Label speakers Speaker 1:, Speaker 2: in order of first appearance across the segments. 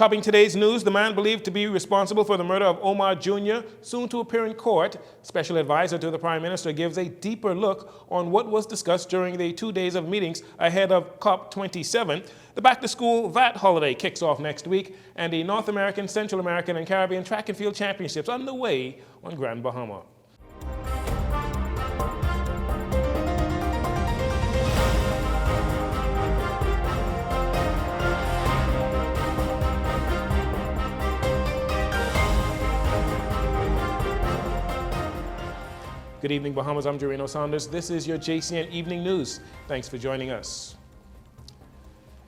Speaker 1: Topping today's news, the man believed to be responsible for the murder of Omar Jr., soon to appear in court. Special advisor to the Prime Minister gives a deeper look on what was discussed during the 2 days of meetings ahead of COP27. The back-to-school VAT holiday kicks off next week, and the North American, Central American, and Caribbean Track and Field Championships underway on Grand Bahama. Good evening, Bahamas. I'm Jerino Saunders. This is your JCN Evening News. Thanks for joining us.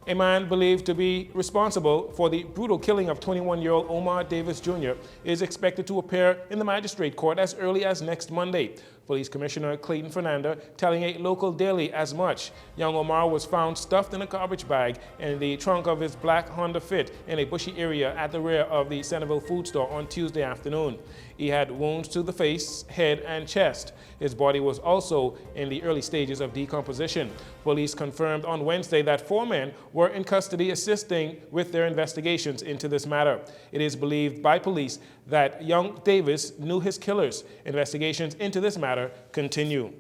Speaker 1: A man believed to be responsible for the brutal killing of 21-year-old Omar Davis Jr. is expected to appear in the magistrate court as early as next Monday. Police Commissioner Clayton Fernanda telling a local daily as much. Young Omar was found stuffed in a garbage bag in the trunk of his black Honda Fit in a bushy area at the rear of the Centerville food store on Tuesday afternoon. He had wounds to the face, head, and chest. His body was also in the early stages of decomposition. Police confirmed on Wednesday that 4 men were in custody assisting with their investigations into this matter. It is believed by police that young Davis knew his killers. Investigations into this matter continue.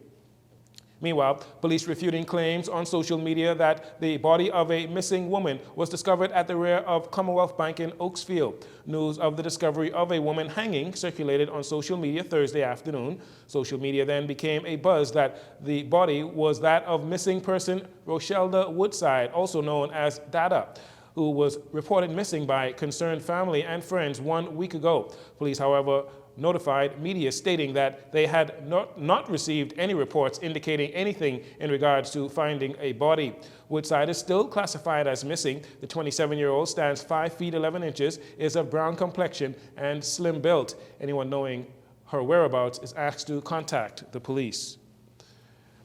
Speaker 1: Meanwhile, police refuting claims on social media that the body of a missing woman was discovered at the rear of Commonwealth Bank in Oaksfield. News of the discovery of a woman hanging circulated on social media Thursday afternoon. Social media then became a buzz that the body was that of missing person Rochelda Woodside, also known as Dada, who was reported missing by concerned family and friends 1 week ago. Police, however, notified media stating that they had not received any reports indicating anything in regards to finding a body. Woodside is still classified as missing. The 27-year-old stands 5 feet 11 inches, is of brown complexion, and slim built. Anyone knowing her whereabouts is asked to contact the police.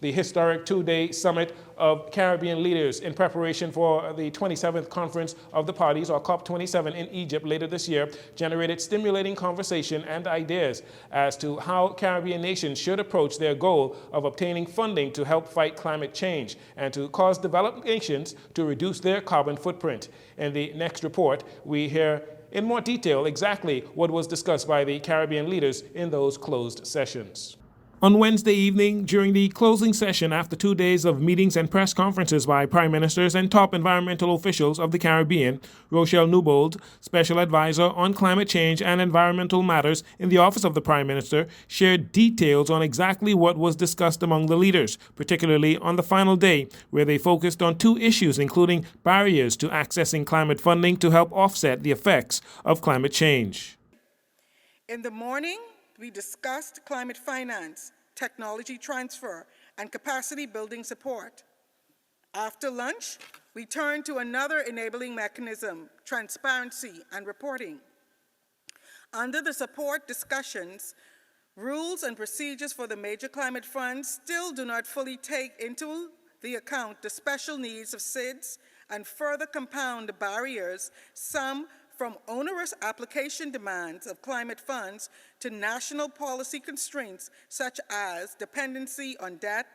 Speaker 1: The historic 2-day summit of Caribbean leaders in preparation for the 27th Conference of the Parties, or COP27, in Egypt later this year, generated stimulating conversation and ideas as to how Caribbean nations should approach their goal of obtaining funding to help fight climate change and to cause developed nations to reduce their carbon footprint. In the next report, we hear in more detail exactly what was discussed by the Caribbean leaders in those closed sessions. On Wednesday evening, during the closing session after 2 days of meetings and press conferences by prime ministers and top environmental officials of the Caribbean, Rochelle Newbold, special advisor on climate change and environmental matters in the office of the prime minister, shared details on exactly what was discussed among the leaders, particularly on the final day, where they focused on 2 issues, including barriers to accessing climate funding to help offset the effects of climate change.
Speaker 2: In the morning, we discussed climate finance, technology transfer, and capacity building support. After lunch, we turned to another enabling mechanism, transparency and reporting. Under the support discussions, rules and procedures for the major climate funds still do not fully take into the account the special needs of SIDS and further compound the barriers, some from onerous application demands of climate funds to national policy constraints such as dependency on debt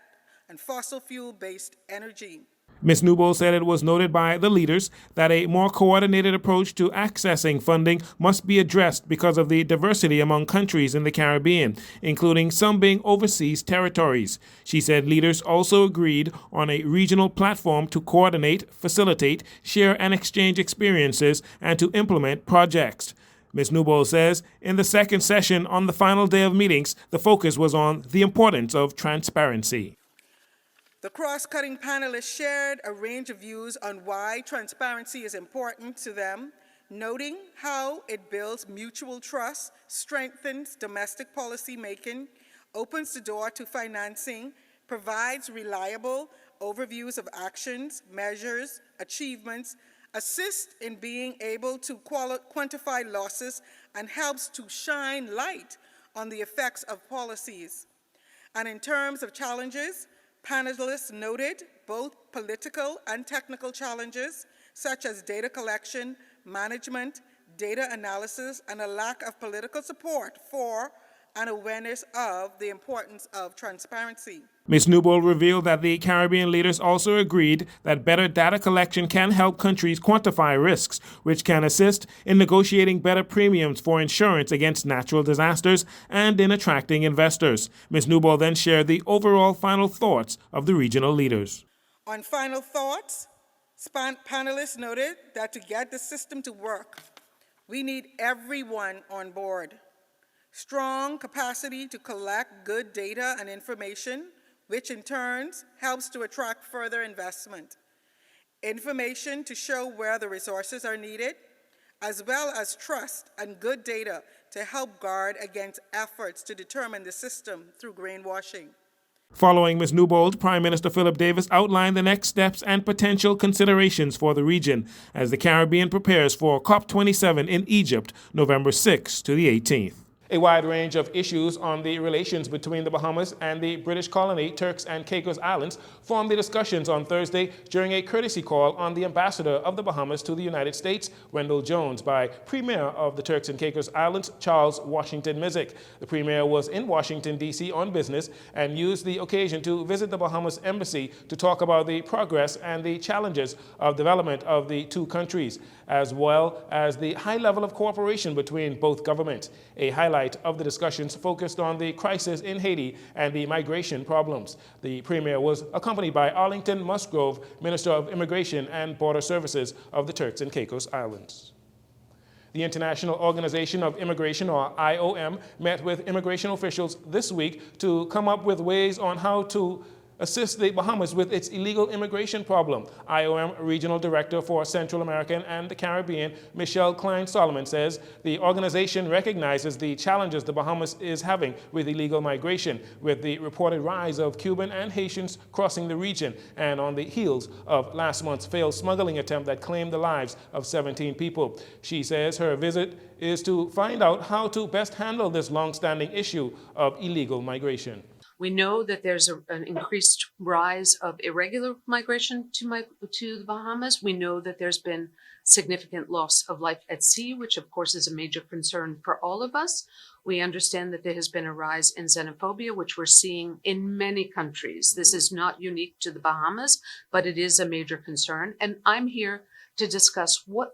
Speaker 2: and fossil fuel-based energy.
Speaker 1: Ms. Newbold said it was noted by the leaders that a more coordinated approach to accessing funding must be addressed because of the diversity among countries in the Caribbean, including some being overseas territories. She said leaders also agreed on a regional platform to coordinate, facilitate, share, and exchange experiences and to implement projects. Ms. Newbold says in the second session on the final day of meetings, the focus was on the importance of transparency.
Speaker 2: The cross-cutting panelists shared a range of views on why transparency is important to them, noting how it builds mutual trust, strengthens domestic policy making, opens the door to financing, provides reliable overviews of actions, measures, achievements, assists in being able to quantify losses, and helps to shine light on the effects of policies. And in terms of challenges, panelists noted both political and technical challenges, such as data collection, management, data analysis, and a lack of political support for and awareness of the importance of transparency.
Speaker 1: Ms. Newbold revealed that the Caribbean leaders also agreed that better data collection can help countries quantify risks, which can assist in negotiating better premiums for insurance against natural disasters and in attracting investors. Ms. Newbold then shared the overall final thoughts of the regional leaders.
Speaker 2: On final thoughts, panelists noted that to get the system to work, we need everyone on board. Strong capacity to collect good data and information, which in turn helps to attract further investment. Information to show where the resources are needed, as well as trust and good data to help guard against efforts to determine the system through greenwashing.
Speaker 1: Following Ms. Newbold, Prime Minister Philip Davis outlined the next steps and potential considerations for the region as the Caribbean prepares for COP27 in Egypt, November 6th to the 18th. A wide range of issues on the relations between the Bahamas and the British colony Turks and Caicos Islands formed the discussions on Thursday during a courtesy call on the ambassador of the Bahamas to the United States, Wendell Jones, by Premier of the Turks and Caicos Islands, Charles Washington Mizik. The Premier was in Washington, D.C. on business and used the occasion to visit the Bahamas Embassy to talk about the progress and the challenges of development of the two countries, as well as the high level of cooperation between both governments. A highlight of the discussions focused on the crisis in Haiti and the migration problems. The Premier was accompanied by Arlington Musgrove, Minister of Immigration and Border Services of the Turks and Caicos Islands. The International Organization of Immigration, or IOM, met with immigration officials this week to come up with ways on how to assist the Bahamas with its illegal immigration problem. IOM Regional Director for Central American and the Caribbean, Michelle Klein-Solomon, says the organization recognizes the challenges the Bahamas is having with illegal migration, with the reported rise of Cuban and Haitians crossing the region, and on the heels of last month's failed smuggling attempt that claimed the lives of 17 people. She says her visit is to find out how to best handle this long-standing issue of illegal migration.
Speaker 3: We know that there's an increased rise of irregular migration to the Bahamas. We know that there's been significant loss of life at sea, which of course is a major concern for all of us. We understand that there has been a rise in xenophobia, which we're seeing in many countries. This is not unique to the Bahamas, but it is a major concern. And I'm here to discuss what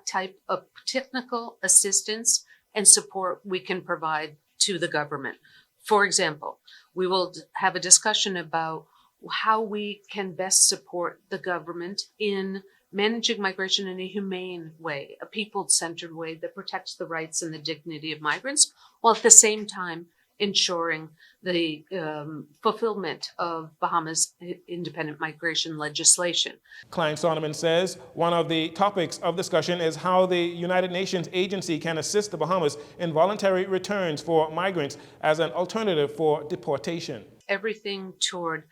Speaker 3: type of technical assistance and support we can provide to the government. For example, we will have a discussion about how we can best support the government in managing migration in a humane way, a people-centered way that protects the rights and the dignity of migrants, while at the same time ensuring the fulfillment of Bahamas' independent migration legislation.
Speaker 1: Klein-Solomon says one of the topics of discussion is how the United Nations agency can assist the Bahamas in voluntary returns for migrants as an alternative for deportation.
Speaker 3: Everything toward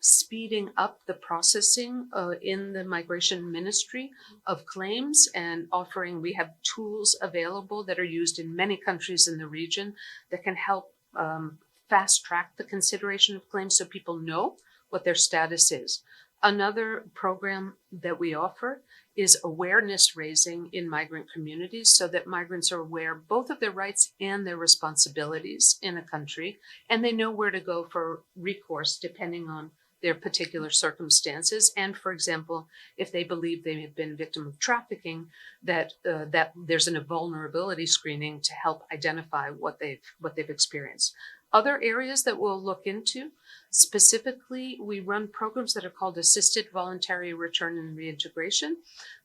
Speaker 3: speeding up the processing in the migration ministry of claims and offering, we have tools available that are used in many countries in the region that can help fast track the consideration of claims so people know what their status is. Another program that we offer is awareness raising in migrant communities so that migrants are aware both of their rights and their responsibilities in a country, and they know where to go for recourse depending on their particular circumstances. And for example, if they believe they have been a victim of trafficking, that there's a vulnerability screening to help identify what they've experienced. Other areas that we'll look into, specifically, we run programs that are called Assisted Voluntary Return and Reintegration.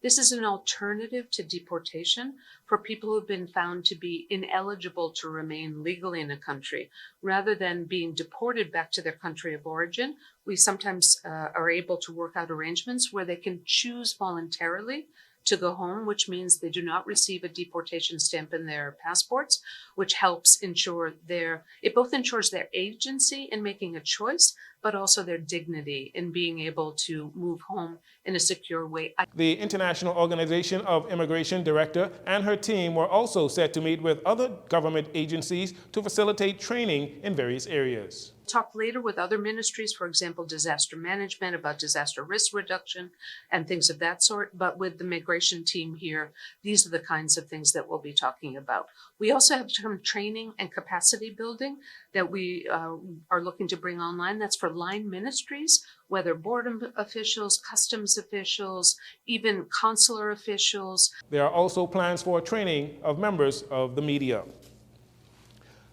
Speaker 3: This is an alternative to deportation for people who have been found to be ineligible to remain legally in a country. Rather than being deported back to their country of origin, we sometimes are able to work out arrangements where they can choose voluntarily to go home, which means they do not receive a deportation stamp in their passports, which helps ensure it both ensures their agency in making a choice, but also their dignity in being able to move home in a secure way.
Speaker 1: The International Organization of Immigration Director and her team were also set to meet with other government agencies to facilitate training in various areas.
Speaker 3: Talk later with other ministries, for example, disaster management, about disaster risk reduction and things of that sort. But with the migration team here, these are the kinds of things that we'll be talking about. We also have some training and capacity building that we are looking to bring online. That's for line ministries, whether border officials, customs officials, even consular officials.
Speaker 1: There are also plans for training of members of the media.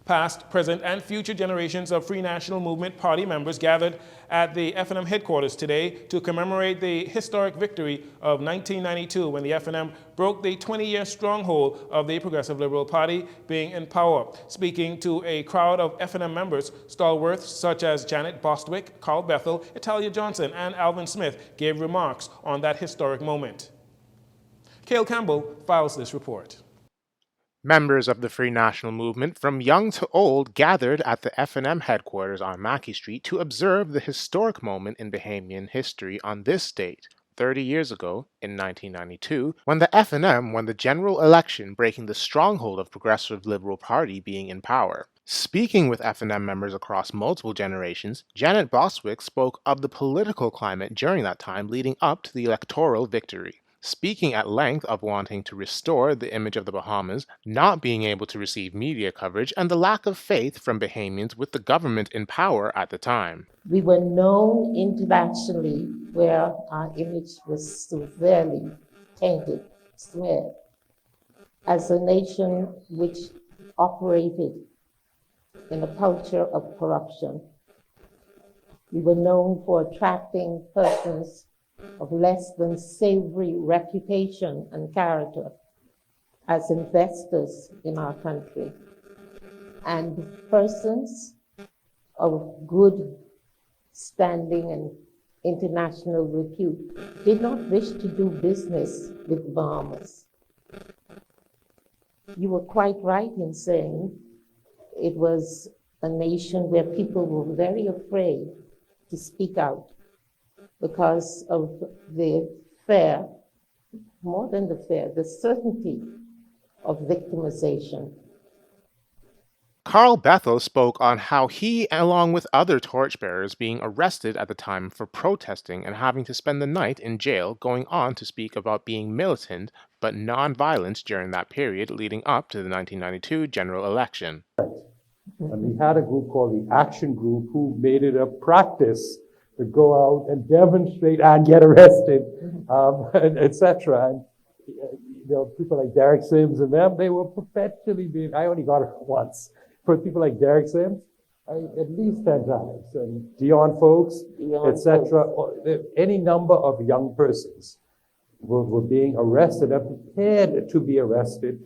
Speaker 1: Past, present, and future generations of Free National Movement Party members gathered at the F&M headquarters today to commemorate the historic victory of 1992 when the F&M broke the 20-year stronghold of the Progressive Liberal Party being in power. Speaking to a crowd of F&M members, stalwarts such as Janet Bostwick, Carl Bethel, Italia Johnson, and Alvin Smith gave remarks on that historic moment. Cale Campbell files this report.
Speaker 4: Members of the Free National Movement, from young to old, gathered at the F&M headquarters on Mackey Street to observe the historic moment in Bahamian history on this date, 30 years ago, in 1992, when the F&M won the general election, breaking the stronghold of Progressive Liberal Party being in power. Speaking with F&M members across multiple generations, Janet Bostwick spoke of the political climate during that time leading up to the electoral victory. Speaking at length of wanting to restore the image of the Bahamas, not being able to receive media coverage, and the lack of faith from Bahamians with the government in power at the time.
Speaker 5: We were known internationally where our image was severely tainted, smeared, as a nation which operated in a culture of corruption. We were known for attracting persons of less than savory reputation and character as investors in our country, and persons of good standing and international repute did not wish to do business with the Bahamas. You were quite right in saying it was a nation where people were very afraid to speak out, because of the fear, more than the fear, the certainty of victimization.
Speaker 4: Carl Bethel spoke on how he, along with other torchbearers, being arrested at the time for protesting and having to spend the night in jail, going on to speak about being militant but non-violent during that period leading up to the 1992 general election.
Speaker 6: And we had a group called the Action Group who made it a practice to go out and demonstrate and get arrested, etc. And people like Derek Sims and them, they were perpetually being, I only got it once. For people like Derek Sims, at least 10 times. And Dion folks, etc. Any number of young persons were being arrested and prepared to be arrested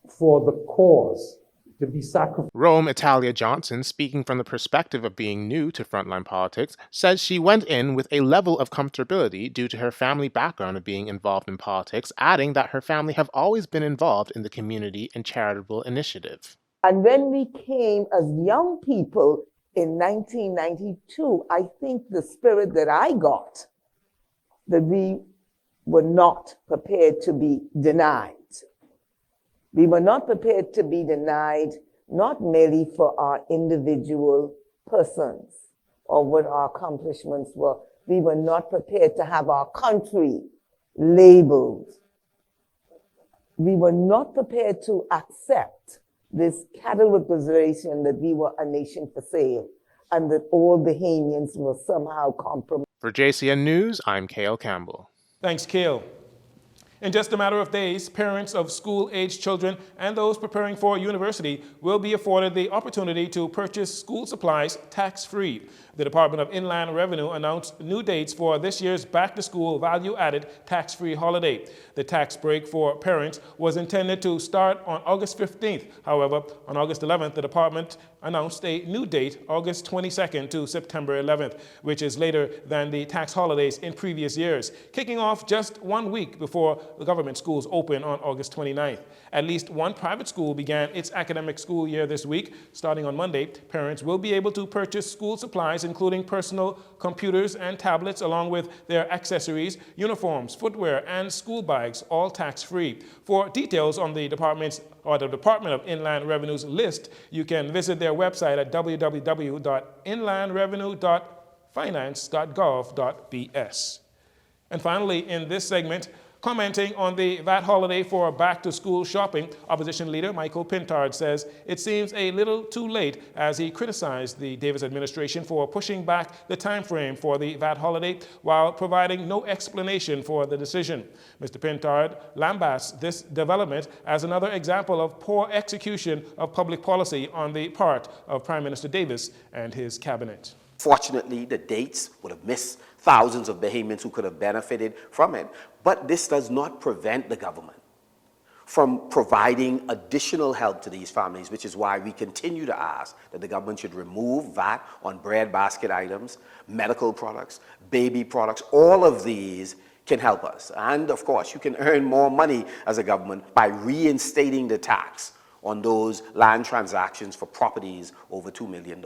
Speaker 6: for the cause, to be sacrificed.
Speaker 4: Rome Italia Johnson, speaking from the perspective of being new to frontline politics, says she went in with a level of comfortability due to her family background of being involved in politics, adding that her family have always been involved in the community and charitable initiative.
Speaker 7: And when we came as young people in 1992, I think the spirit that I got, that we were not prepared to be denied. We were not prepared to be denied, not merely for our individual persons or what our accomplishments were. We were not prepared to have our country labeled. We were not prepared to accept this categorization that we were a nation for sale and that all Bahamians were somehow compromised.
Speaker 4: For JCN News, I'm Cale Campbell.
Speaker 1: Thanks, Cale. In just a matter of days, parents of school-aged children and those preparing for university will be afforded the opportunity to purchase school supplies tax-free. The Department of Inland Revenue announced new dates for this year's back-to-school value-added tax-free holiday. The tax break for parents was intended to start on August 15th. However, on August 11th, the department announced a new date, August 22nd to September 11th, which is later than the tax holidays in previous years, kicking off just 1 week before the government schools open on August 29th. At least one private school began its academic school year this week. Starting on Monday, parents will be able to purchase school supplies, including personal computers and tablets, along with their accessories, uniforms, footwear, and school bags, all tax-free. For details on the Department of Inland Revenue's list, you can visit their website at www.inlandrevenue.finance.gov.bs. And finally, in this segment, commenting on the VAT holiday for back-to-school shopping, opposition leader Michael Pintard says it seems a little too late, as he criticized the Davis administration for pushing back the time frame for the VAT holiday while providing no explanation for the decision. Mr. Pintard lambasts this development as another example of poor execution of public policy on the part of Prime Minister Davis and his cabinet.
Speaker 8: Fortunately, the dates would have missed thousands of Bahamians who could have benefited from it. But this does not prevent the government from providing additional help to these families, which is why we continue to ask that the government should remove VAT on bread basket items, medical products, baby products. All of these can help us. And of course, you can earn more money as a government by reinstating the tax on those land transactions for properties over $2 million.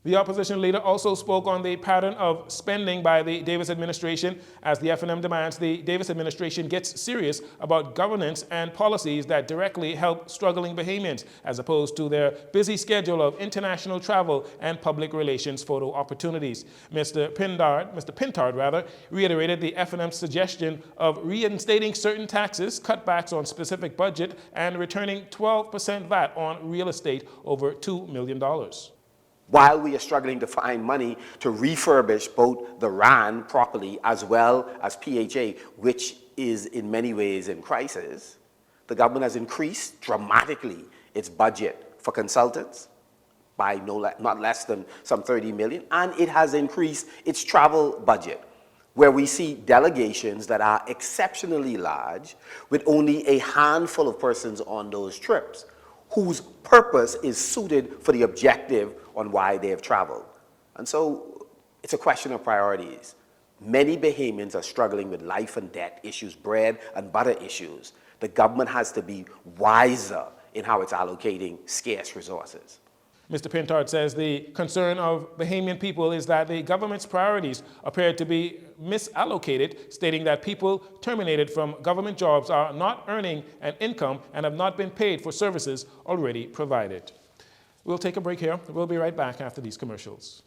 Speaker 1: The opposition leader also spoke on the pattern of spending by the Davis administration, as the FNM demands the Davis administration gets serious about governance and policies that directly help struggling Bahamians, as opposed to their busy schedule of international travel and public relations photo opportunities. Mr. Pintard reiterated the FNM's suggestion of reinstating certain taxes, cutbacks on specific budget, and returning 12% VAT on real estate over $2 million.
Speaker 8: While we are struggling to find money to refurbish both the RAN properly as well as PHA, which is in many ways in crisis, the government has increased dramatically its budget for consultants by not less than some $30 million, and it has increased its travel budget, where we see delegations that are exceptionally large with only a handful of persons on those trips, whose purpose is suited for the objective on why they have traveled. And so it's a question of priorities. Many Bahamians are struggling with life and debt issues, bread and butter issues. The government has to be wiser in how it's allocating scarce resources.
Speaker 1: Mr. Pintard says the concern of Bahamian people is that the government's priorities appear to be misallocated, stating that people terminated from government jobs are not earning an income and have not been paid for services already provided. We'll take a break here. We'll be right back after these commercials.